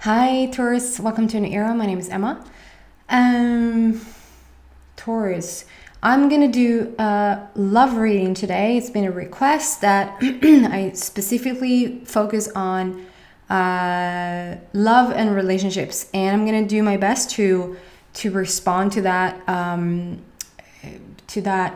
Hi Taurus, welcome to a new era. My name is Emma. Taurus, I'm gonna do a love reading today. It's been a request that I specifically focus on love and relationships, and I'm gonna do my best to respond to that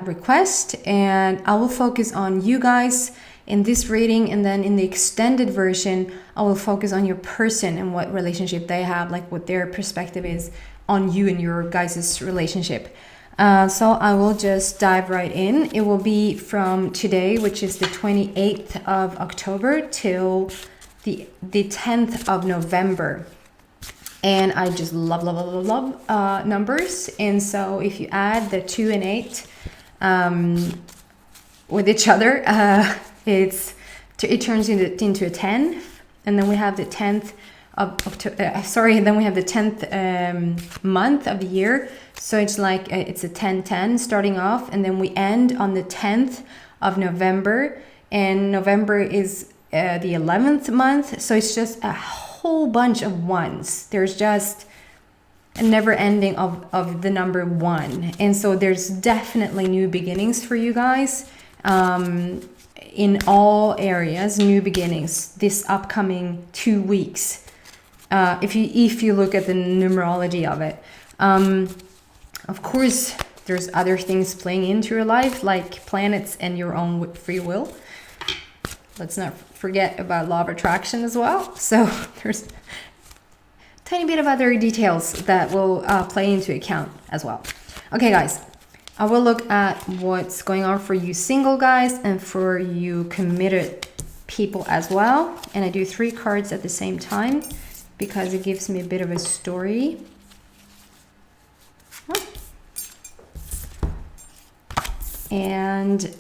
request, and I will focus on you guys in this reading, and then in the extended version I will focus on your person and what relationship they have, like what their perspective is on you and your guys' relationship. So I will just dive right in. It will be from today, which is the 28th of October, till the 10th of November. And I just love numbers. And so if you add the 2 and 8 with each other, it turns into a 10. And then we have the 10th of October. Then we have the 10th month of the year. So it's like it's a 10-10 starting off, and then we end on the 10th of November. And November is the 11th month. So it's just a whole bunch of ones. There's just a never ending of the number 1. And so there's definitely new beginnings for you guys. In all areas, new beginnings this upcoming 2 weeks. If you look at the numerology of it, of course, there's other things playing into your life, like planets and your own free will. Let's not forget about law of attraction as well. So there's a tiny bit of other details that will play into account as well. Okay, guys. I will look at what's going on for you single guys and for you committed people as well. And I do 3 cards at the same time because it gives me a bit of a story. And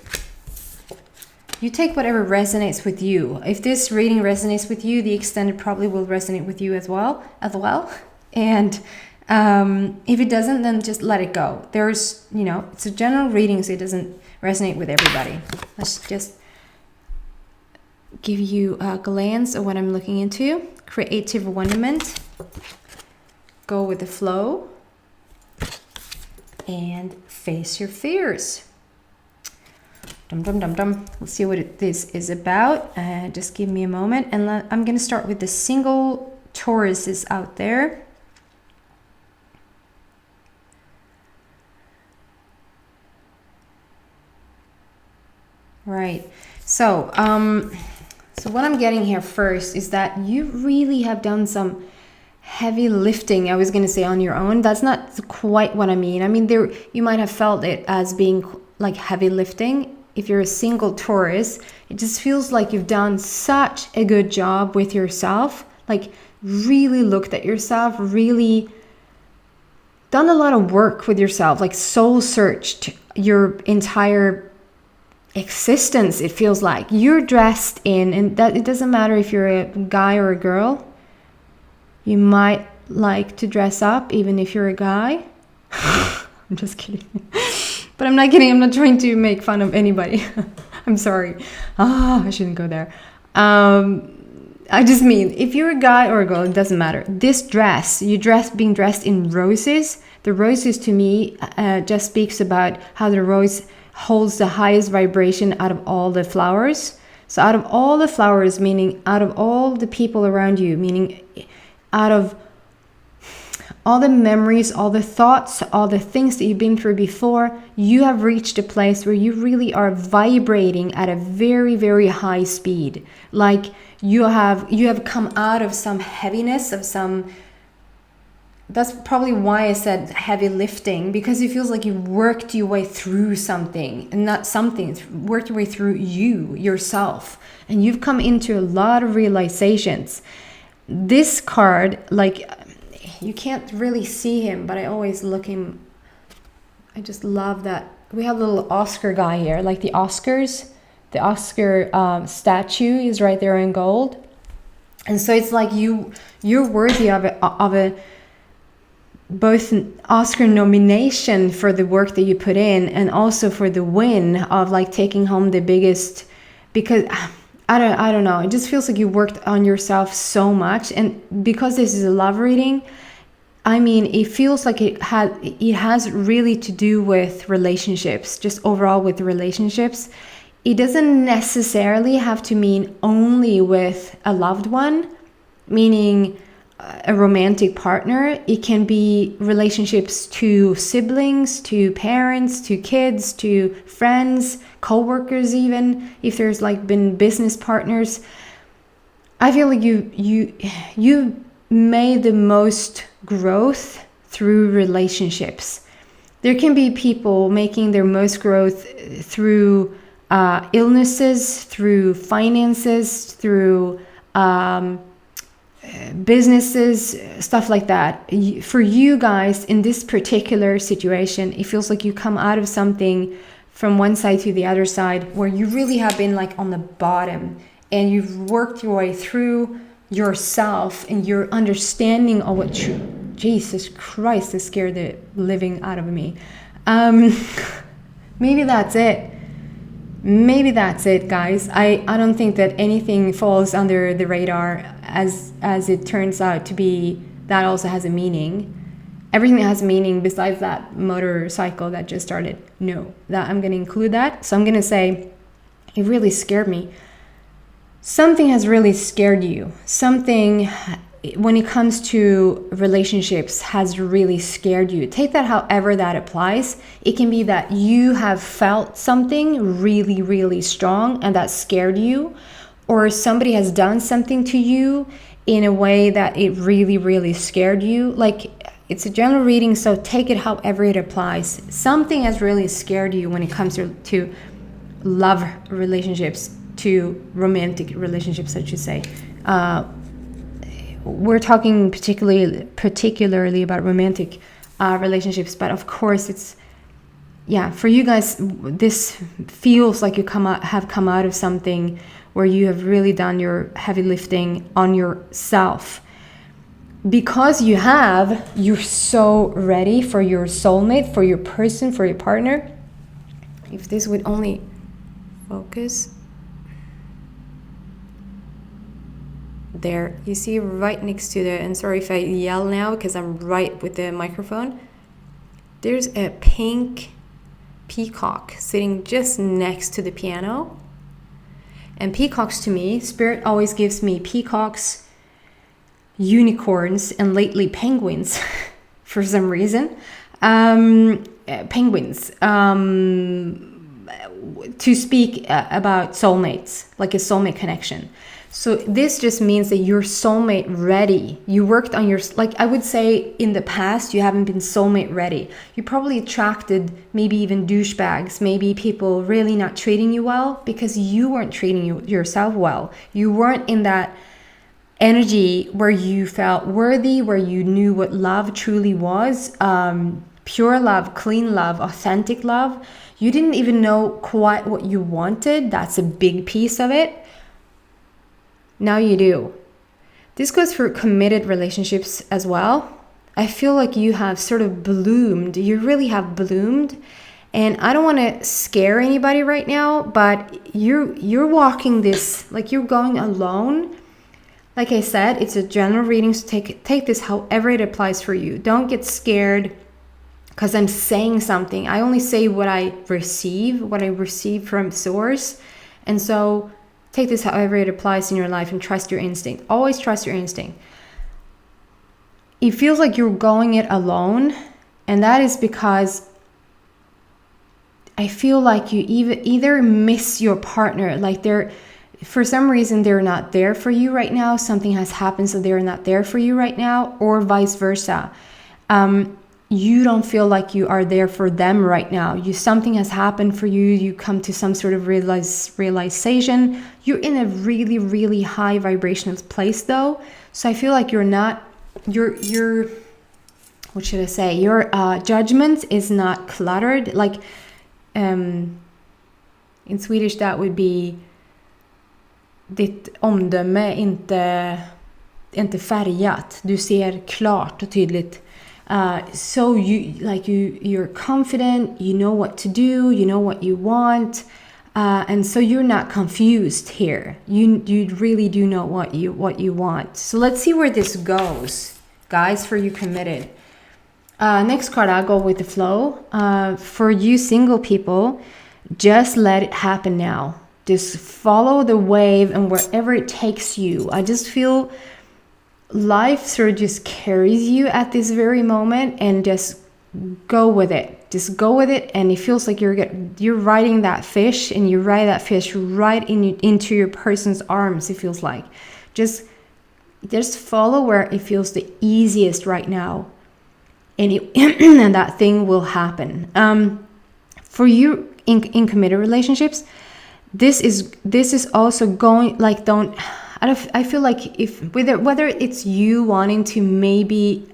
you take whatever resonates with you. If this reading resonates with you, the extended probably will resonate with you as well. And if it doesn't, then just let it go. There's, it's a general reading, so it doesn't resonate with everybody. Let's just give you a glance of what I'm looking into. Creative wonderment. Go with the flow. And face your fears. Let's see what this is about. Just give me a moment. And I'm going to start with the single Tauruses out there. Right. So what I'm getting here first is that you really have done some heavy lifting, I was going to say, on your own. That's not quite what I mean. I mean, you might have felt it as being like heavy lifting. If you're a single Taurus, it just feels like you've done such a good job with yourself. Like really looked at yourself, really done a lot of work with yourself, like soul searched your entire existence. It feels like you're dressed in, and that it doesn't matter if you're a guy or a girl. You might like to dress up even if you're a guy. I'm just kidding. But I'm not kidding. I'm not trying to make fun of anybody. I'm sorry. I shouldn't go there. I just mean, if you're a guy or a girl, it doesn't matter. This dress, being dressed in roses. The roses to me just speaks about how the rose holds the highest vibration out of all the flowers. So out of all the flowers, meaning out of all the people around you, meaning out of all the memories, all the thoughts, all the things that you've been through before, you have reached a place where you really are vibrating at a very, very high speed. Like you have come out of some heaviness, of some. That's probably why I said heavy lifting, because it feels like you worked your way through something, and not something, worked your way through yourself, and you've come into a lot of realizations. This card, like, you can't really see him, but I always look him. I just love that we have a little Oscar guy here, like the Oscars. The Oscar statue is right there in gold, and so it's like you're worthy of a both an Oscar nomination for the work that you put in, and also for the win of like taking home the biggest. Because I don't know. It just feels like you worked on yourself so much. And because this is a love reading, I mean, it feels like it has really to do with relationships, just overall with relationships. It doesn't necessarily have to mean only with a loved one, meaning a romantic partner. It can be relationships to siblings, to parents, to kids, to friends, co-workers, even if there's like been business partners. I feel like you made the most growth through relationships. There can be people making their most growth through illnesses, through finances, through businesses, stuff like that. For you guys in this particular situation, it feels like you come out of something from one side to the other side where you really have been like on the bottom, and you've worked your way through yourself and your understanding of what Jesus Christ, this scared the living out of me. Maybe that's it. Maybe that's it, guys. I don't think that anything falls under the radar, as it turns out to be. That also has a meaning. Everything that has a meaning besides that motorcycle that just started. No, that I'm going to include that. So I'm going to say it really scared me. Something has really scared you. Something, when it comes to relationships, has really scared you. Take that however that applies. It can be that you have felt something really, really strong and that scared you, or somebody has done something to you in a way that it really, really scared you. Like, it's a general reading, so take it however it applies. Something has really scared you when it comes to love relationships, to romantic relationships, I should say. We're talking particularly about romantic relationships, but of course it's, for you guys, this feels like you have come out of something where you have really done your heavy lifting on yourself. Because you're so ready for your soulmate, for your person, for your partner. If this would only focus. There, you see right next to and sorry if I yell now because I'm right with the microphone. There's a pink peacock sitting just next to the piano. And peacocks, to me, Spirit always gives me peacocks, unicorns, and lately penguins for some reason. Penguins, to speak about soulmates, like a soulmate connection. So this just means that you're soulmate ready. You worked on like I would say in the past, you haven't been soulmate ready. You probably attracted maybe even douchebags, maybe people really not treating you well because you weren't treating yourself well. You weren't in that energy where you felt worthy, where you knew what love truly was. Pure love, clean love, authentic love. You didn't even know quite what you wanted. That's a big piece of it. Now you do. This goes for committed relationships as well. I feel like you have sort of bloomed. You really have bloomed. And I don't want to scare anybody right now, but you're walking this, like you're going alone. Like I said, it's a general reading, so take this however it applies for you. Don't get scared because I'm saying something. I only say what I receive from source. And so take this however it applies in your life and trust your instinct. Always trust your instinct. It feels like you're going it alone, and that is because I feel like you either miss your partner, like for some reason they're not there for you right now. Something has happened, so they're not there for you right now, or vice versa. You don't feel like you are there for them right now. Something has happened for you. You come to some sort of realization. You're in a really, really high vibrational place though. So I feel like what should I say? Your judgment is not cluttered. Like in Swedish that would be ditt omdöme inte färgat. Du ser klart och tydligt. So you're confident, you know what to do, you know what you want. And so you're not confused here. You really do know what you want. So let's see where this goes, guys, for you committed. Next card, I'll go with the flow. For you single people, just let it happen now. Just follow the wave and wherever it takes you. I just feel life sort of just carries you at this very moment, and just go with it. Just go with it, and it feels like you're riding that fish, and you ride that fish right into your person's arms. It feels like just follow where it feels the easiest right now, and and that thing will happen. For you in committed relationships, this is also going like I feel like if whether it's you wanting to maybe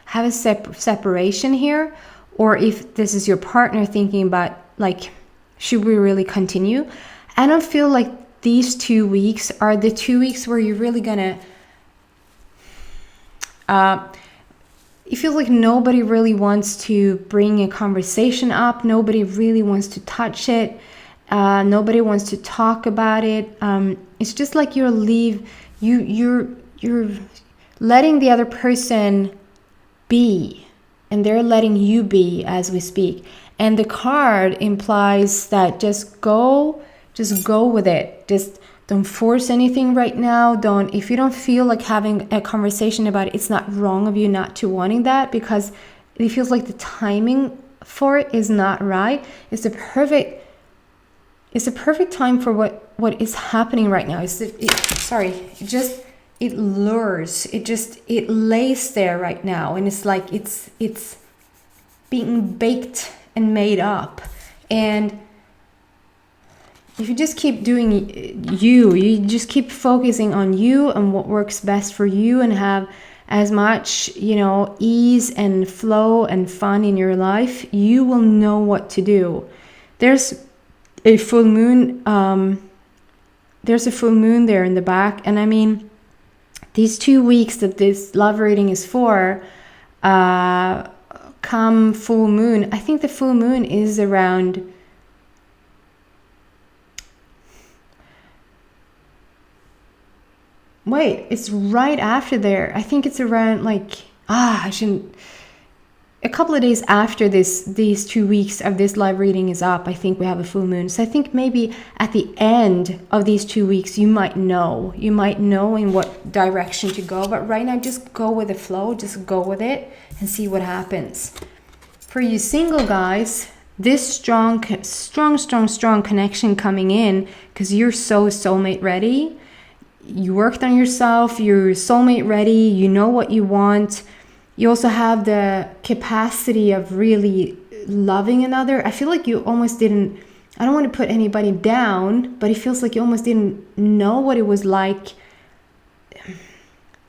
have a separation here, or if this is your partner thinking about like, should we really continue? I don't feel like these 2 weeks are the 2 weeks where you're really gonna it feels like nobody really wants to bring a conversation up. Nobody really wants to touch it. Nobody wants to talk about it. It's just like you're letting the other person be, and they're letting you be as we speak. And the card implies that just go with it. Just don't force anything right now. If you don't feel like having a conversation about it, it's not wrong of you not to wanting that, because it feels like the timing for it is not right. It's the perfect time for what is happening right now. It lures. It lays there right now, and it's like it's being baked and made up. And if you just keep doing you just keep focusing on you and what works best for you, and have as much, ease and flow and fun in your life, you will know what to do. There's a full moon. There's a full moon there in the back, and I mean, these 2 weeks that this love reading is for, come full moon. I think the full moon is around. Wait, it's right after there. I think it's around a couple of days after these 2 weeks of this live reading is up. I think we have a full moon. So I think maybe at the end of these 2 weeks, you might know in what direction to go. But right now, just go with the flow. Just go with it and see what happens. For you single guys, this strong connection coming in, because you're so soulmate ready. You worked on yourself, you're soulmate ready, you know what you want. You also have the capacity of really loving another. I feel like you almost didn't, I don't want to put anybody down, but it feels like you almost didn't know what it was like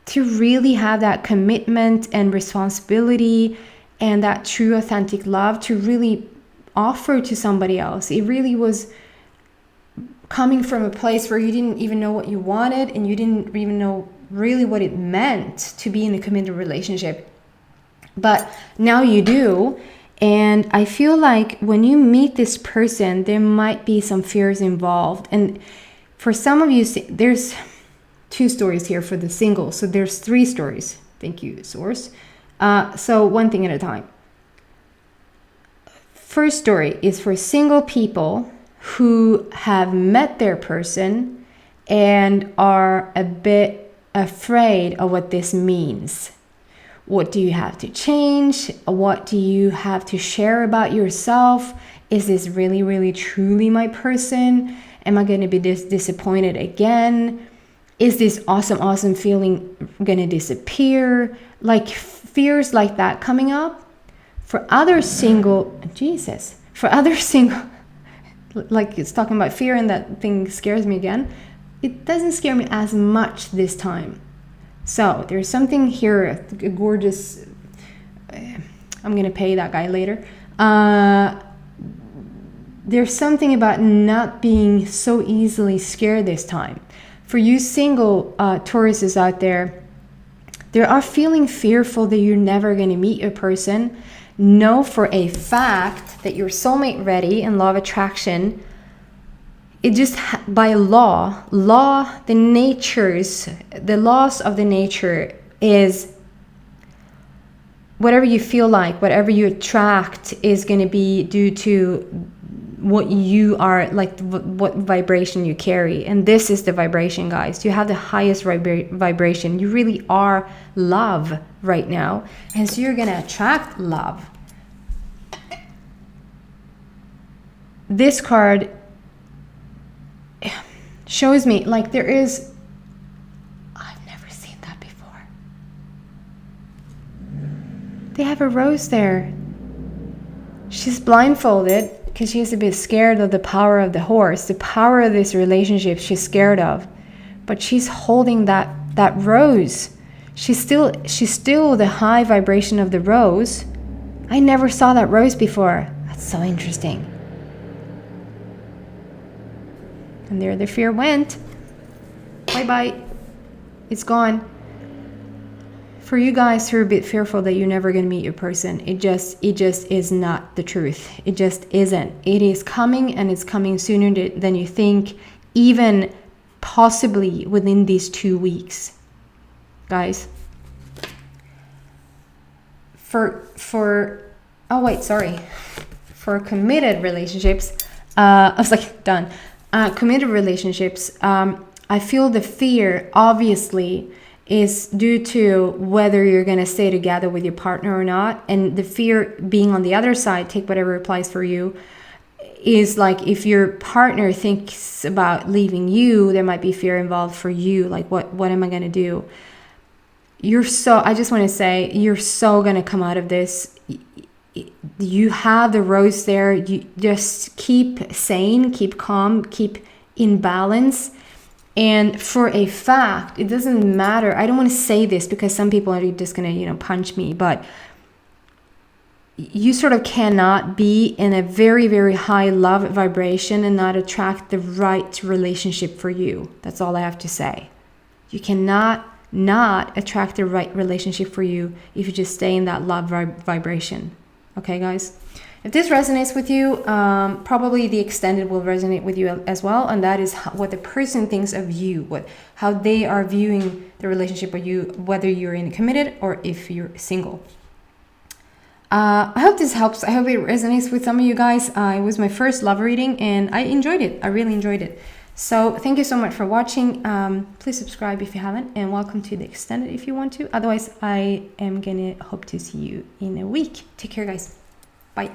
to really have that commitment and responsibility and that true authentic love to really offer to somebody else. It really was coming from a place where you didn't even know what you wanted, and you didn't even know really what it meant to be in a committed relationship. But now you do. And I feel like when you meet this person, there might be some fears involved. And for some of you, there's 2 stories here for the single. So there's 3 stories. Thank you, source. So one thing at a time. First story is for single people who have met their person and are a bit afraid of what this means. What do you have to change? What do you have to share about yourself? Is this really, really, truly my person? Am I going to be disappointed again? Is this awesome feeling going to disappear? Like fears like that coming up. For other single, like it's talking about fear, and that thing scares me again. It doesn't scare me as much this time. So there's something here, a gorgeous, I'm going to pay that guy later. There's something about not being so easily scared this time. For you single Tauruses out there are feeling fearful that you're never going to meet a person. Know for a fact that you're soulmate ready and law of attraction it just by law, the laws of the nature is whatever you feel like, whatever you attract is going to be due to what you are, like what vibration you carry. And this is the vibration, guys. You have the highest vibration. You really are love right now. And so you're going to attract love. This card shows me like there is, I've never seen that before. They have a rose there. She's blindfolded because she's a bit scared of the power of the horse, the power of this relationship she's scared of. But she's holding that rose. She's still the high vibration of the rose. I never saw that rose before. That's so interesting. And there the fear went. Bye-bye. It's gone. For you guys who are a bit fearful that you're never going to meet your person, it just is not the truth. It just isn't. It is coming, and it's coming sooner than you think, even possibly within these 2 weeks. Guys. For committed relationships, I was like, done. Committed relationships, I feel the fear obviously is due to whether you're going to stay together with your partner or not. And the fear being on the other side, take whatever applies for you, is like if your partner thinks about leaving you, there might be fear involved for you. Like, what am I going to do? I just want to say, you're so going to come out of this. You have the rose there. You just keep sane, keep calm, keep in balance. And for a fact, it doesn't matter. I don't want to say this because some people are just going to, punch me, but you sort of cannot be in a very, very high love vibration and not attract the right relationship for you. That's all I have to say. You cannot not attract the right relationship for you if you just stay in that love vibration. Okay, guys? If this resonates with you, probably the extended will resonate with you as well. And that is what the person thinks of you, how they are viewing the relationship with you, whether you're in committed or if you're single. I hope this helps. I hope it resonates with some of you guys. It was my first love reading and I enjoyed it. I really enjoyed it. So thank you so much for watching. Please subscribe if you haven't, and welcome to the extended if you want to. Otherwise, I am gonna hope to see you in a week. Take care, guys. Bye.